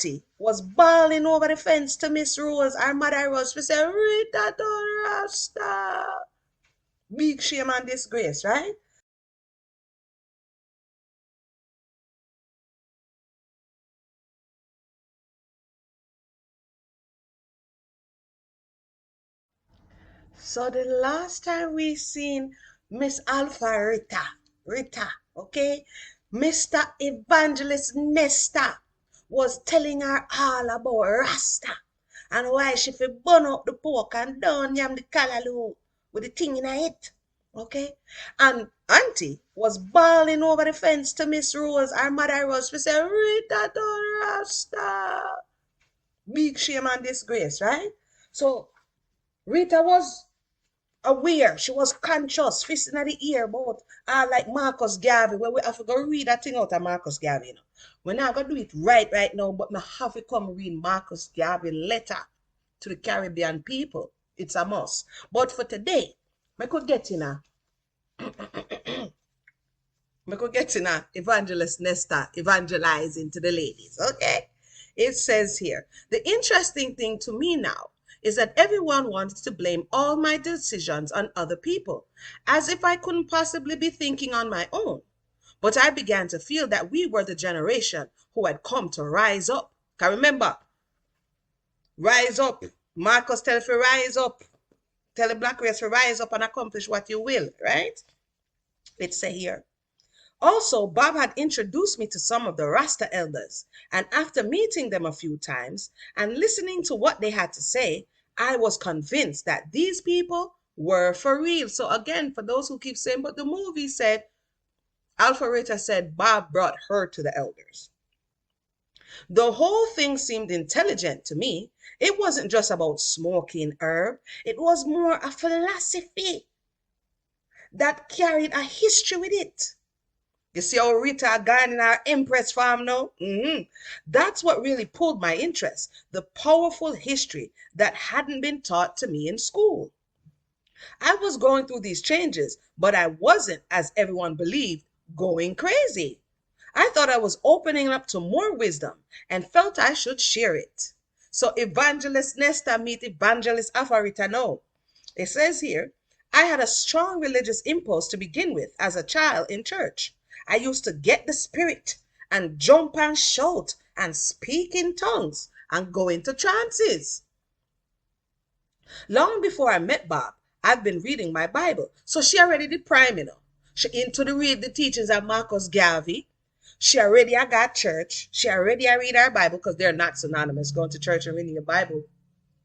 Auntie was bawling over the fence to Miss Rose, our mother Rose. She said, Rita don't Rasta. Big shame and disgrace, right? So the last time we seen Miss Alpha Rita, okay, Mr. Evangelist Nesta was telling her all about Rasta and why she fi burn up the pork and down yam the callaloo with the thing in her head, okay? And Auntie was bawling over the fence to Miss Rose, our mother Rose. She said, Rita don't Rasta. Big shame and disgrace, right? So Rita was aware, she was conscious, fist in the ear about like Marcus Garvey, where we have to go read that thing out of Marcus Garvey. You know. We're not gonna do it right now, but I have to come read Marcus Garvey letter to the Caribbean people. It's a must. But for today, we could get in a evangelist Nesta evangelizing to the ladies. Okay. It says here, the interesting thing to me now is that everyone wanted to blame all my decisions on other people, as if I couldn't possibly be thinking on my own. But I began to feel that we were the generation who had come to rise up. Can remember, rise up. Marcus tell if you rise up, tell the black race to rise up and accomplish what you will, right? It say here. Also, Bob had introduced me to some of the Rasta elders, and after meeting them a few times and listening to what they had to say, I was convinced that these people were for real. So again, for those who keep saying, but the movie said, Alpha Rita said Bob brought her to the elders. The whole thing seemed intelligent to me. It wasn't just about smoking herb. It was more a philosophy that carried a history with it. You see how Rita gone in our Empress farm now? That's what really pulled my interest, the powerful history that hadn't been taught to me in school. I was going through these changes, but I wasn't, as everyone believed, going crazy. I thought I was opening up to more wisdom and felt I should share it. So Evangelist Nesta meet Evangelist Afarita now. It says here, I had a strong religious impulse to begin with as a child in church. I used to get the spirit and jump and shout and speak in tongues and go into trances. Long before I met Bob, I've been reading my Bible. So she already did prime, you know. She into the read the teachings of Marcus Garvey. She already I got church. She already I read our Bible because they're not synonymous. Going to church and reading your Bible.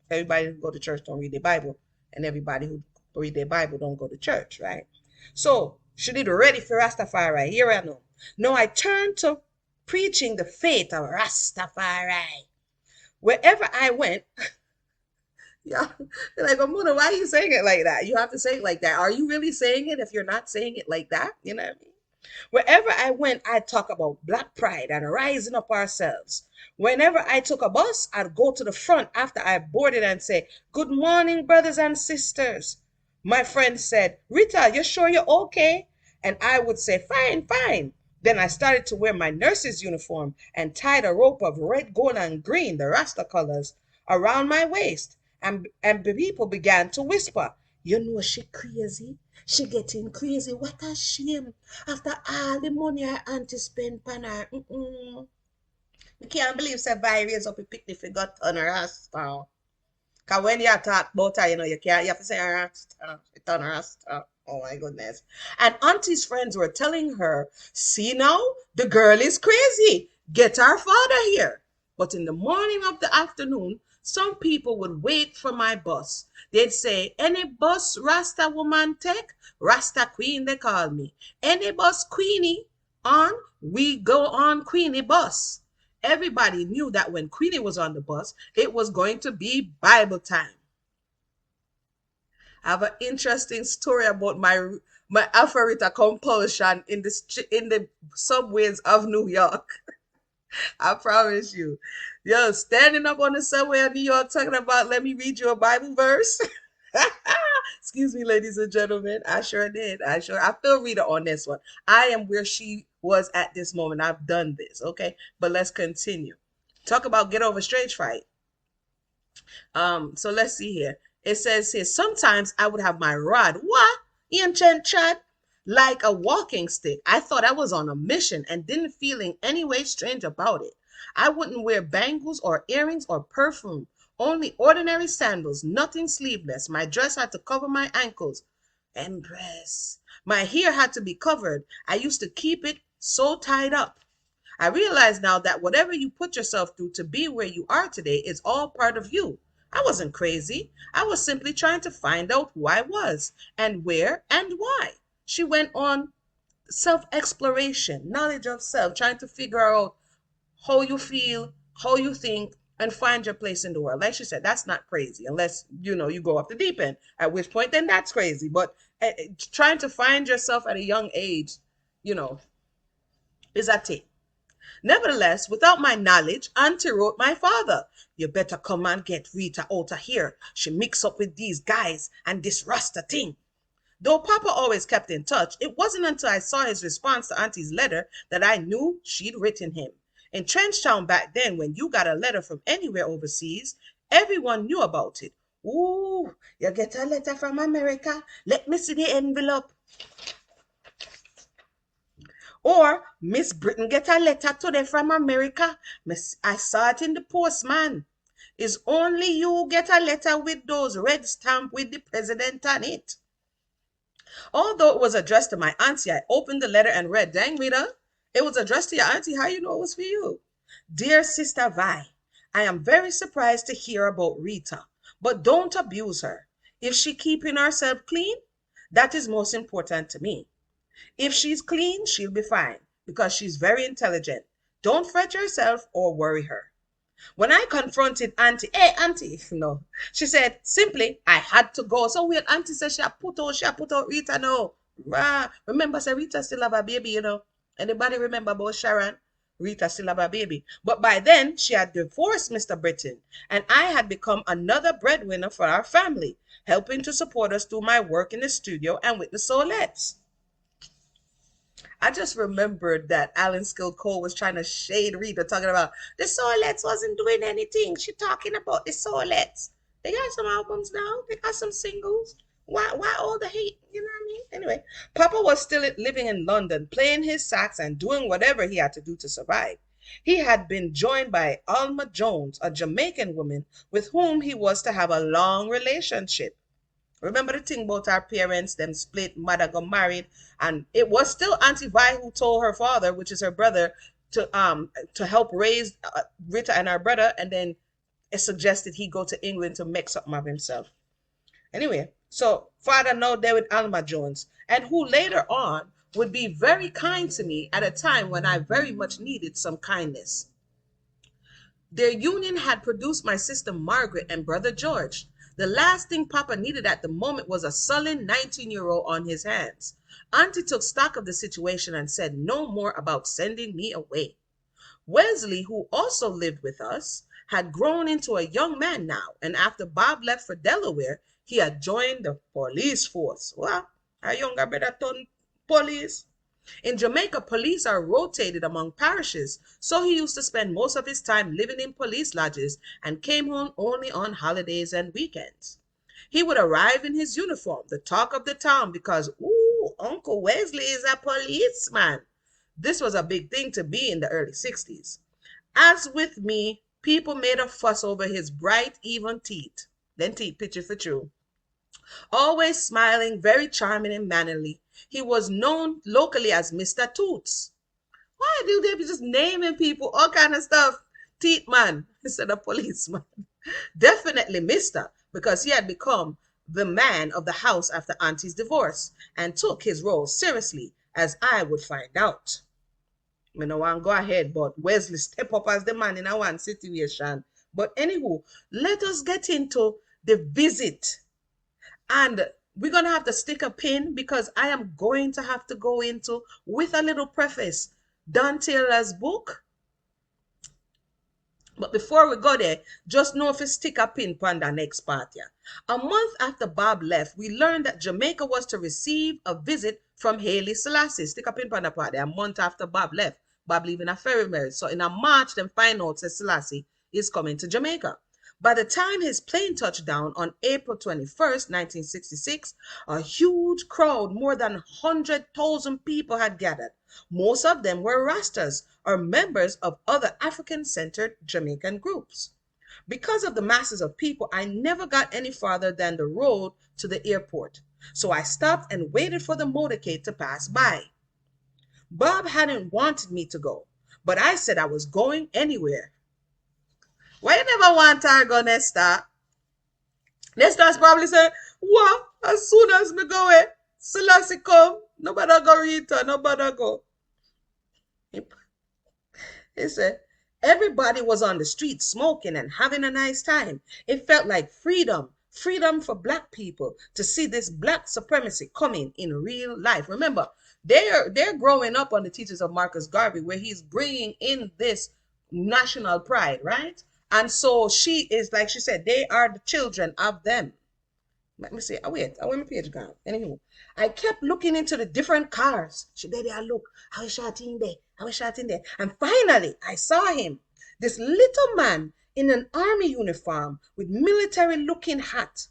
Everybody who go to church don't read their Bible. And everybody who read their Bible don't go to church, right? So she did ready for Rastafari. Here I know. Now I turn to preaching the faith of Rastafari. Wherever I went, yeah, like, Mona, why are you saying it like that? You have to say it like that. Are you really saying it if you're not saying it like that? You know what I mean? Wherever I went, I'd talk about black pride and rising up ourselves. Whenever I took a bus, I'd go to the front after I boarded and say, Good morning, brothers and sisters. My friend said, Rita, you sure you're okay? And I would say, fine, fine. Then I started to wear my nurse's uniform and tied a rope of red, gold, and green, the Rasta colors, around my waist. And the people began to whisper, You know she crazy. She getting crazy. What a shame. After all the money her auntie spent on her. You can't believe Savai raised up a picnic for got on her Rasta. Cause when you talk about her, you know, you have to say Rasta. It's on Rasta. Oh my goodness. And Auntie's friends were telling her, see now, the girl is crazy. Get our father here. But in the morning of the afternoon, some people would wait for my bus. They'd say, any bus Rasta woman take, Rasta queen they call me. Any bus Queenie on, we go on Queenie bus. Everybody knew that when Queenie was on the bus, it was going to be Bible time. I have an interesting story about my Alpharita compulsion in the subways of New York. I promise you. Yo, standing up on the subway of New York talking about, let me read you a Bible verse. Excuse me, ladies and gentlemen. I sure did. I feel Rita on this one. I am where she was at this moment. I've done this. Okay. But let's continue. Talk about get over stage fright. So let's see here. It says here, sometimes I would have my rod, what? Ancient chat, like a walking stick. I thought I was on a mission and didn't feel in any way strange about it. I wouldn't wear bangles or earrings or perfume, only ordinary sandals, nothing sleeveless. My dress had to cover my ankles. Empress. My hair had to be covered. I used to keep it so tied up. I realize now that whatever you put yourself through to be where you are today is all part of you. I wasn't crazy. I was simply trying to find out who I was and where and why. She went on self-exploration, knowledge of self, trying to figure out how you feel, how you think, and find your place in the world. Like she said, that's not crazy unless, you go off the deep end, at which point then that's crazy. But trying to find yourself at a young age, you know, is a thing. Nevertheless, without my knowledge, Auntie wrote my father, you better come and get Rita out of here. She mix up with these guys and this Rasta thing. Though Papa always kept in touch, it wasn't until I saw his response to Auntie's letter that I knew she'd written him. In Trenchtown back then, when you got a letter from anywhere overseas, everyone knew about it. Ooh, you get a letter from America? Let me see the envelope. Or Miss Britain get a letter today from America. I saw it in the postman. Is only you get a letter with those red stamp with the president on it. Although it was addressed to my auntie, I opened the letter and read, dang Rita, it was addressed to your auntie. How you know it was for you? Dear Sister Vi, I am very surprised to hear about Rita, but don't abuse her. If she keeping herself clean, that is most important to me. If she's clean, she'll be fine because she's very intelligent. Don't fret yourself or worry her. When I confronted Auntie, hey Auntie, no, she said simply, I had to go. So weird. Auntie said she put out Rita no. Remember, say Rita still have a baby, Anybody remember about Sharon? Rita still have a baby. But by then, she had divorced Mr. Britton, and I had become another breadwinner for our family, helping to support us through my work in the studio and with the Soulettes. I just remembered that Alan Skilled Cole was trying to shade Rita, talking about the Soulettes wasn't doing anything. She talking about the Soulettes. They got some albums now. They got some singles. Why all the hate? You know what I mean? Anyway, Papa was still living in London, playing his sax and doing whatever he had to do to survive. He had been joined by Alma Jones, a Jamaican woman with whom he was to have a long relationship. Remember the thing about our parents, them split, mother got married, and it was still Auntie Vi who told her father, which is her brother, to help raise Rita and our brother, and then it suggested he go to England to make something of himself. Anyway, so father now there with Alma Jones, and who later on would be very kind to me at a time when I very much needed some kindness. Their union had produced my sister Margaret and brother George. The last thing Papa needed at the moment was a sullen 19-year-old on his hands. Auntie took stock of the situation and said no more about sending me away. Wesley, who also lived with us, had grown into a young man now, and after Bob left for Delaware, he had joined the police force. Well, our younger brother turned police. In Jamaica, police are rotated among parishes, so he used to spend most of his time living in police lodges and came home only on holidays and weekends. He would arrive in his uniform, the talk of the town, because, ooh, Uncle Wesley is a policeman. This was a big thing to be in the early 60s. As with me, people made a fuss over his bright, even teeth. Then teeth picture for true. Always smiling, very charming and mannerly, he was known locally as Mr. Toots. Why do they be just naming people all kind of stuff? Teeth man instead of policeman. Definitely Mr. because he had become the man of the house after Auntie's divorce and took his role seriously, as I would find out. I don't want to go ahead, but Wesley step up as the man in a one situation. But anywho, let us get into the visit. And we're going to have to stick a pin because I am going to have to go into, with a little preface, Don Taylor's book. But before we go there, just know if you stick a pin on the next part here. A month after Bob left, we learned that Jamaica was to receive a visit from Haile Selassie. Stick a pin on the part there. A month after Bob left, Bob leaving a ferry marriage. So in a March, them find out that Selassie is coming to Jamaica. By the time his plane touched down on April 21st, 1966, a huge crowd, more than 100,000 people had gathered. Most of them were Rastas or members of other African-centered Jamaican groups. Because of the masses of people, I never got any farther than the road to the airport. So I stopped and waited for the motorcade to pass by. Bob hadn't wanted me to go, but I said I was going anywhere. Why you never want her go, Nesta? Nesta's probably said, what? As soon as me go away, Selassie come, nobody go return, nobody go. He said, everybody was on the street smoking and having a nice time. It felt like freedom for black people to see this black supremacy coming in real life. Remember, they're growing up on the teachings of Marcus Garvey, where he's bringing in this national pride, right? And so she is, like she said, they are the children of them. Let me see. Oh, wait, I want my page gone. Anywho, I kept looking into the different cars. She did I look. I was shouting there. I was shouting there. And finally, I saw him. This little man in an army uniform with military-looking hat.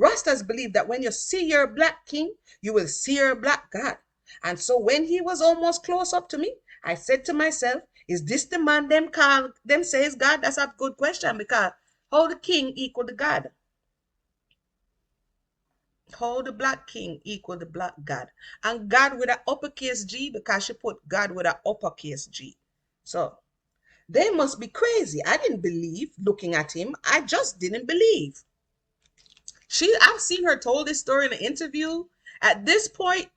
Rastas believe that when you see your black king, you will see your black God. And so when he was almost close up to me, I said to myself, is this the man them call them say is God? That's a good question, because how the king equal the God? How the black king equal the black God? And God with an uppercase G, because she put God with an uppercase G. So they must be crazy. I didn't believe looking at him. I just didn't believe. I've seen her told this story in an interview. At this point,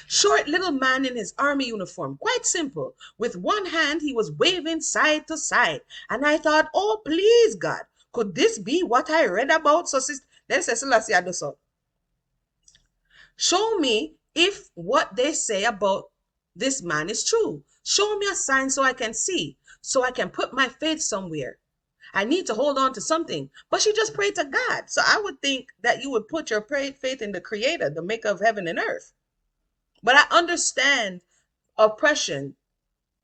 short little man in his army uniform, quite simple. With one hand, he was waving side to side. And I thought, oh, please, God, could this be what I read about? So then Selassie had so. Show me if what they say about this man is true. Show me a sign so I can see, so I can put my faith somewhere. I need to hold on to something. But she just prayed to God. So I would think that you would put your faith in the Creator, the maker of heaven and earth. But I understand oppression,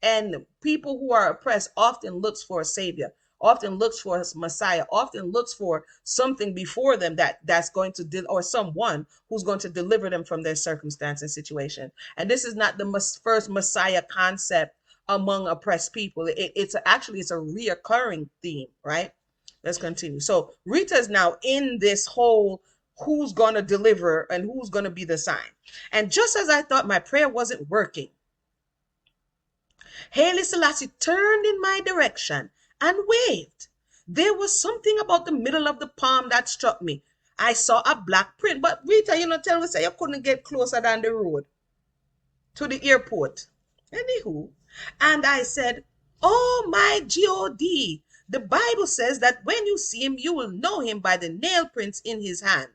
and people who are oppressed often looks for a savior, often looks for a Messiah, often looks for something before them that's going to or someone who's going to deliver them from their circumstance and situation. And this is not the first Messiah concept among oppressed people. It's a reoccurring theme, right? Let's continue. So Rita is now in this whole who's going to deliver and who's going to be the sign. And just as I thought my prayer wasn't working, Haile Selassie turned in my direction and waved. There was something about the middle of the palm that struck me. I saw a black print. But Rita, tell me, say you couldn't get closer than the road to the airport. Anywho, and I said, oh my God, the Bible says that when you see him, you will know him by the nail prints in his hand.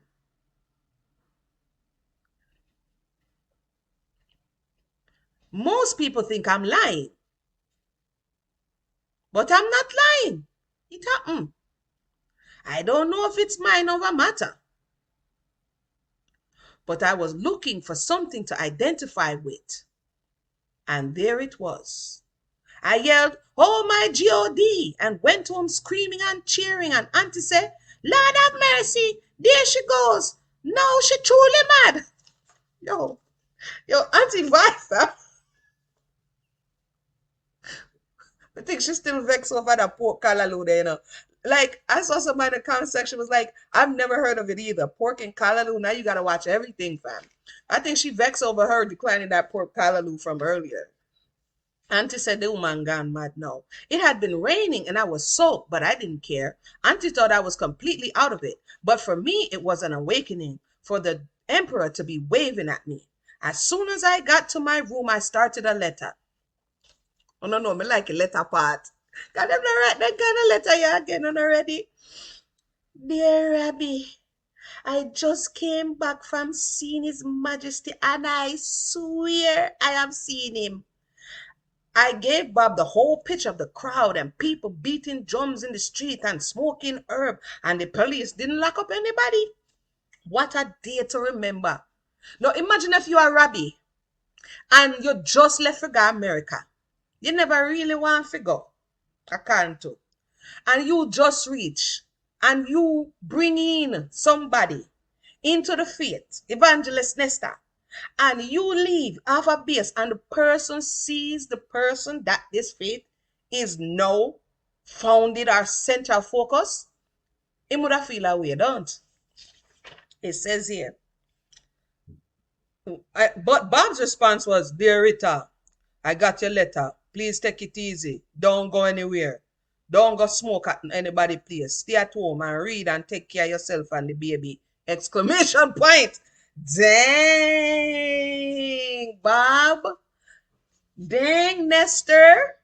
Most people think I'm lying. But I'm not lying. It happened. I don't know if it's mind over matter. But I was looking for something to identify with. And there it was. I yelled, oh my God, and went home screaming and cheering. And Auntie said, Lord have mercy, there she goes. Now she truly mad. Yo, Auntie Visa. I think she's still vexed over that pork callaloo there, Like, I saw somebody in the comment section was like, I've never heard of it either. Pork and callaloo, now you got to watch everything, fam. I think she vexed over her declining that pork callaloo from earlier. Auntie said the woman gone mad now. It had been raining and I was soaked, but I didn't care. Auntie thought I was completely out of it. But for me, it was an awakening for the emperor to be waving at me. As soon as I got to my room, I started a letter. Oh, no, me like a letter part. Because them not write that kind of letter you again already. Dear Rabbi, I just came back from seeing His Majesty and I swear I have seen him. I gave Bob the whole picture of the crowd and people beating drums in the street and smoking herb, and the police didn't lock up anybody. What a day to remember. Now imagine if you are Rabbi and you just left for America. You never really want to go, according to. And you just reach and you bring in somebody into the faith, Evangelist Nesta, and you leave off a base and the person sees the person that this faith is now founded or central focus, it would have feel away, don't it? Says here. But Bob's response was, Dear Rita, I got your letter. Please take it easy. Don't go anywhere. Don't go smoke at anybody place. Stay at home and read and take care of yourself and the baby. Exclamation point. Dang, Bob. Dang, Nestor.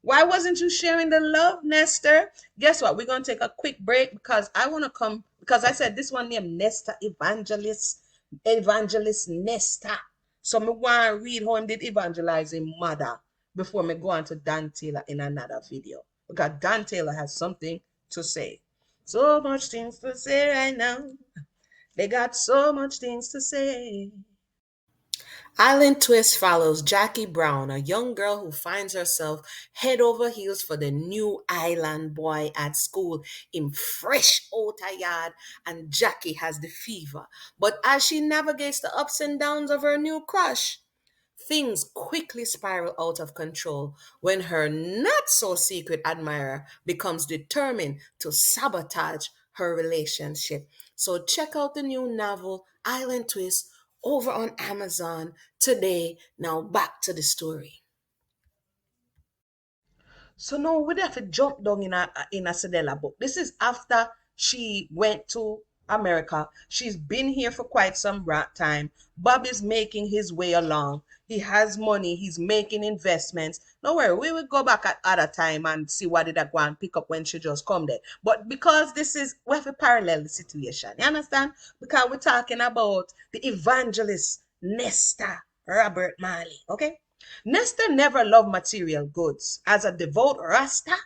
Why wasn't you sharing the love, Nestor? Guess what? We're going to take a quick break because I want to come, because I said this one named Nesta Evangelist Nesta. So me want to read how him did evangelize his mother before me go on to Dan Taylor in another video. Because Dan Taylor has something to say. So much things to say right now. They got so much things to say. Island Twist follows Jackie Brown, a young girl who finds herself head over heels for the new island boy at school in fresh outer yard, and Jackie has the fever. But as she navigates the ups and downs of her new crush, things quickly spiral out of control when her not so secret admirer becomes determined to sabotage her relationship. So check out the new novel Island Twist over on Amazon today. Now back to the story. So now we have to jump down in a Sedella book. This is after she went to America. She's been here for quite some time. Bob is making his way along. He has money. He's making investments. No worry, we will go back at other time and see what did I go and pick up when she just come there. But because this is, we have a parallel situation. You understand? Because we're talking about the evangelist Nesta Robert Marley. Okay? Nesta never loved material goods. As a devout Rasta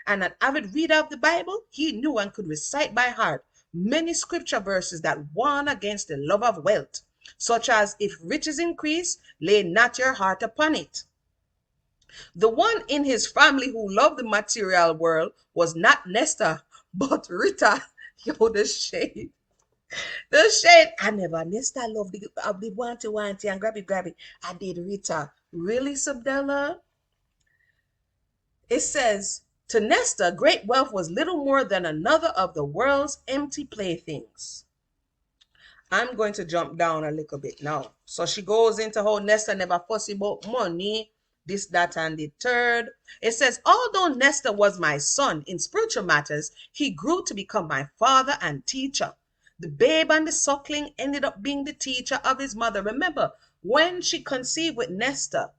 and an avid reader of the Bible, he knew and could recite by heart many scripture verses that warn against the love of wealth, such as, if riches increase, lay not your heart upon it. The one in his family who loved the material world was not Nesta, but Rita. Yo, the shade. The shade. I never Nesta loved the wanty and grabby. I did Rita. Really, Sabdella? It says, to Nesta, great wealth was little more than another of the world's empty playthings. I'm going to jump down a little bit now. So she goes into how Nesta never fussy about money, this, that, and the third. It says, although Nesta was my son in spiritual matters, he grew to become my father and teacher. The babe and the suckling ended up being the teacher of his mother. Remember, when she conceived with Nesta,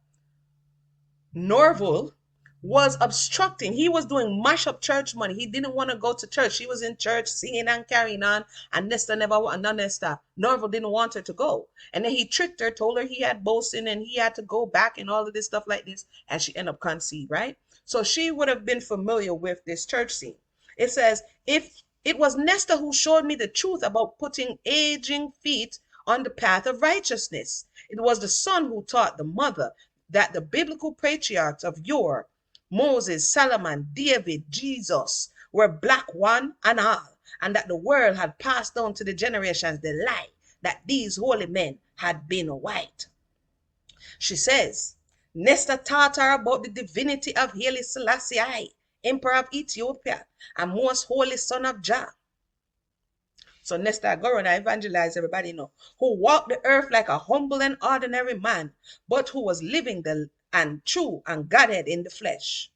Norval was obstructing. He was doing mash up church money. He didn't want to go to church. She was in church singing and carrying on, and Nesta never wanted, no Nesta. Norval didn't want her to go. And then he tricked her, told her he had boasting and he had to go back and all of this stuff like this, and she ended up conceived, right? So she would have been familiar with this church scene. It says, if it was Nesta who showed me the truth about putting aging feet on the path of righteousness. It was the son who taught the mother that the biblical patriarchs of yore, Moses, Solomon, David, Jesus, were black one and all, and that the world had passed on to the generations the lie that these holy men had been white. She says, Nesta taught her about the divinity of Haile Selassie, Emperor of Ethiopia, and most holy son of Jah. So Nesta go and evangelize everybody know, who walked the earth like a humble and ordinary man, but who was living the and true and Godhead in the flesh.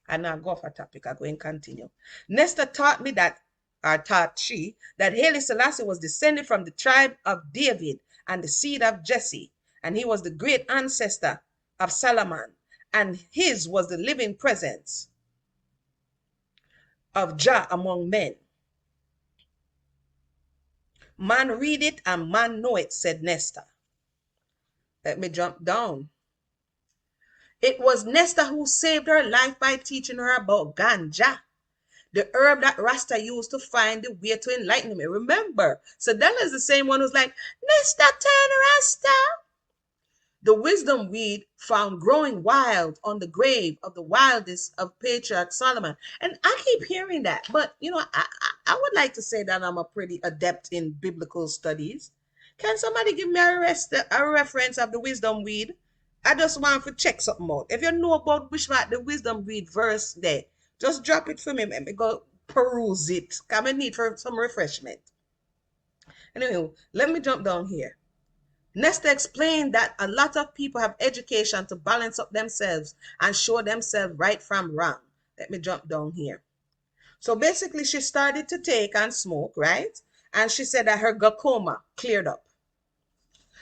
And now go for topic, I go and continue. Nesta taught me that, or taught she, that Haile Selassie was descended from the tribe of David and the seed of Jesse, and he was the great ancestor of Solomon, and his was the living presence of Jah among men. Man read it and man know it, said Nesta. Let me jump down. It was Nesta who saved her life by teaching her about Ganja, the herb that Rasta used to find the way to enlightenment. Remember, Sadella is the same one who's like, Nesta turn Rasta. The wisdom weed found growing wild on the grave of the wildest of patriarch Solomon. And I keep hearing that, but I would like to say that I'm a pretty adept in biblical studies. Can somebody give me a reference of the wisdom weed? I just want to check something out. If you know about which part the wisdom weed verse there, just drop it for me. Let me go peruse it. Come and need for some refreshment. Anyway, let me jump down here. Nesta explained that a lot of people have education to balance up themselves and show themselves right from wrong. Let me jump down here. So basically, she started to take and smoke, right? And she said that her glaucoma cleared up.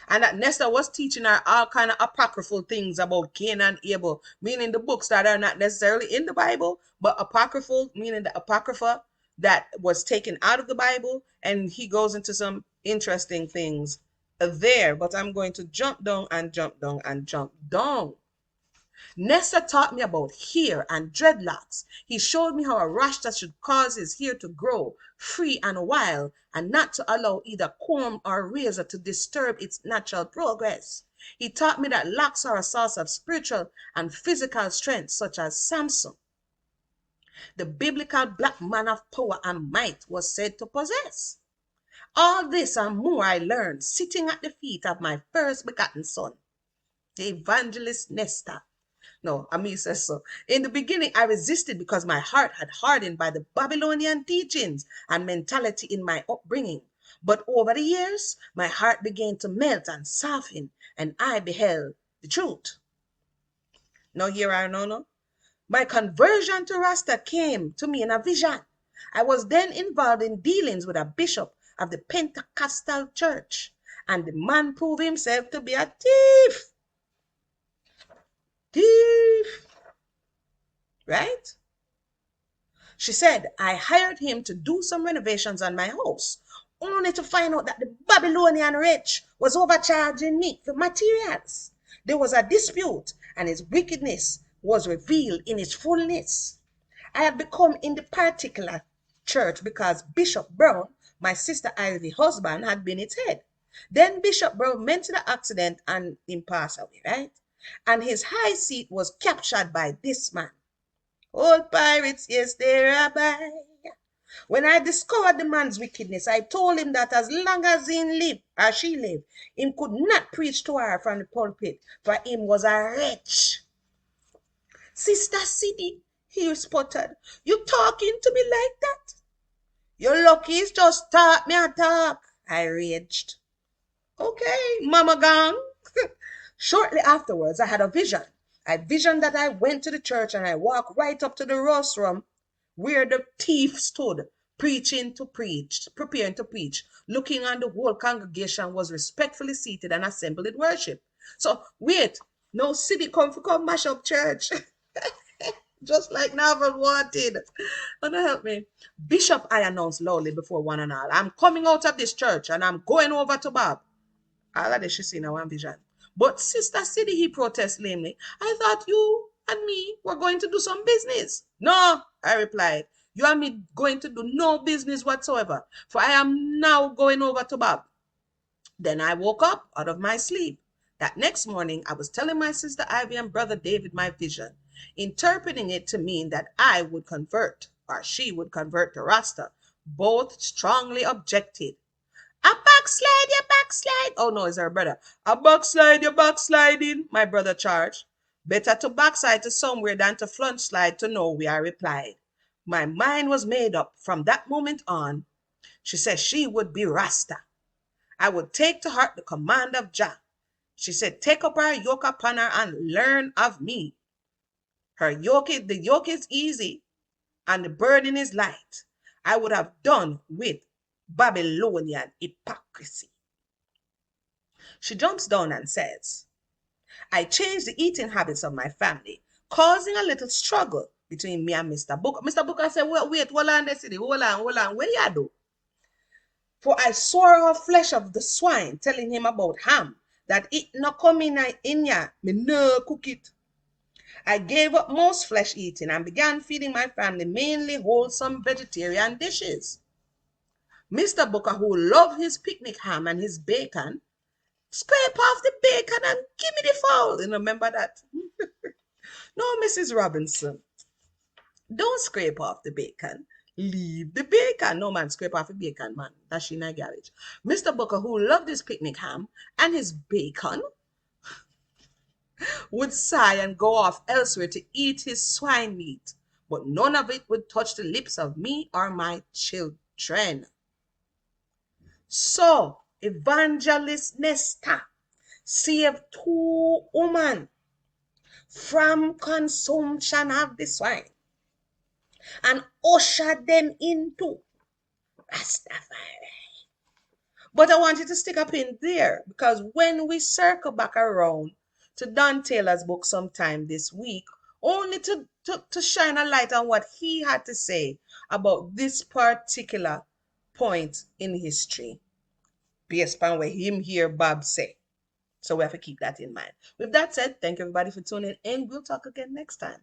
And that Nesta was teaching her all kind of apocryphal things about Cain and Abel, meaning the books that are not necessarily in the Bible, but apocryphal, meaning the apocrypha that was taken out of the Bible. And he goes into some interesting things there, but I'm going to jump down and jump down and jump down. Nesta taught me about hair and dreadlocks. He showed me how a Rasta should cause his hair to grow free and wild and not to allow either comb or razor to disturb its natural progress. He taught me that locks are a source of spiritual and physical strength, such as Samson, the biblical black man of power and might, was said to possess. All this and more I learned sitting at the feet of my first begotten son, the evangelist Nesta. No, Ami says so. In the beginning, I resisted because my heart had hardened by the Babylonian teachings and mentality in my upbringing. But over the years, my heart began to melt and soften, and I beheld the truth. Now here I know. My conversion to Rasta came to me in a vision. I was then involved in dealings with a bishop of the Pentecostal church, and the man proved himself to be a thief. Right? She said, I hired him to do some renovations on my house, only to find out that the Babylonian rich was overcharging me for materials. There was a dispute, and his wickedness was revealed in its fullness. I had become in the particular church because Bishop Brown, my sister Ivy's husband, had been its head. Then Bishop Brown mentioned the accident and him passed away, right? And his high seat was captured by this man. Old pirates, yes, they rabbi. When I discovered the man's wickedness, I told him that as long as he lived, or she lived, him could not preach to her from the pulpit, for him was a wretch. Sister Siddy, he sputtered, you talking to me like that? Your luckies just taught me a talk, I raged. Okay, Mama Gang. Shortly afterwards, I had a vision. I visioned that I went to the church and I walked right up to the rostrum where the thief stood, preparing to preach. Looking on, the whole congregation was respectfully seated and assembled in worship. So, wait, no city come mash up church. Just like Naval wanted. Don't help me. Bishop, I announced loudly before one and all, I'm coming out of this church and I'm going over to Bob. All of this she seen in one vision. But Sister Siddy, he protests lamely, I thought you and me were going to do some business. No, I replied, you and me going to do no business whatsoever, for I am now going over to Bob. Then I woke up out of my sleep. That next morning, I was telling my sister Ivy and brother David my vision, interpreting it to mean that I would convert, or she would convert to Rasta. Both strongly objected. A backslide, you backslide. Oh no, it's her brother. A backslide, you backsliding, my brother charged. Better to backslide to somewhere than to flunch slide to nowhere, I replied. My mind was made up from that moment on. She said she would be Rasta. I would take to heart the command of Jah. She said, take up her yoke upon her and learn of me. The yoke is easy and the burden is light. I would have done with Babylonian hypocrisy. She jumps down and says, I changed the eating habits of my family, causing a little struggle between me and Mr. Booker. Mr. Booker said, wait, hold on, hold on, what you do? For I swore off flesh of the swine, telling him about ham, that it no come in ya, me no cook it. I gave up most flesh eating and began feeding my family mainly wholesome vegetarian dishes. Mr. Booker, who loved his picnic ham and his bacon, Scrape off the bacon and give me the fowl. You remember that? No, Mrs. Robinson. Don't scrape off the bacon. Leave the bacon. No, man, scrape off the bacon, man. That's in a garage. Mr. Booker, who loved his picnic ham and his bacon, would sigh and go off elsewhere to eat his swine meat. But none of it would touch the lips of me or my children. So, Evangelist Nesta saved 2 women from consumption of the swine and ushered them into Rastafari. But I want you to stick a pin there, because when we circle back around to Don Taylor's book sometime this week, only to shine a light on what he had to say about this particular point in history, based on what him hear Bob say. So we have to keep that in mind. With that said, thank everybody for tuning in. We'll talk again next time.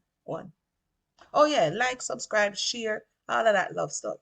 Oh yeah, like, subscribe, share, all of that love stuff.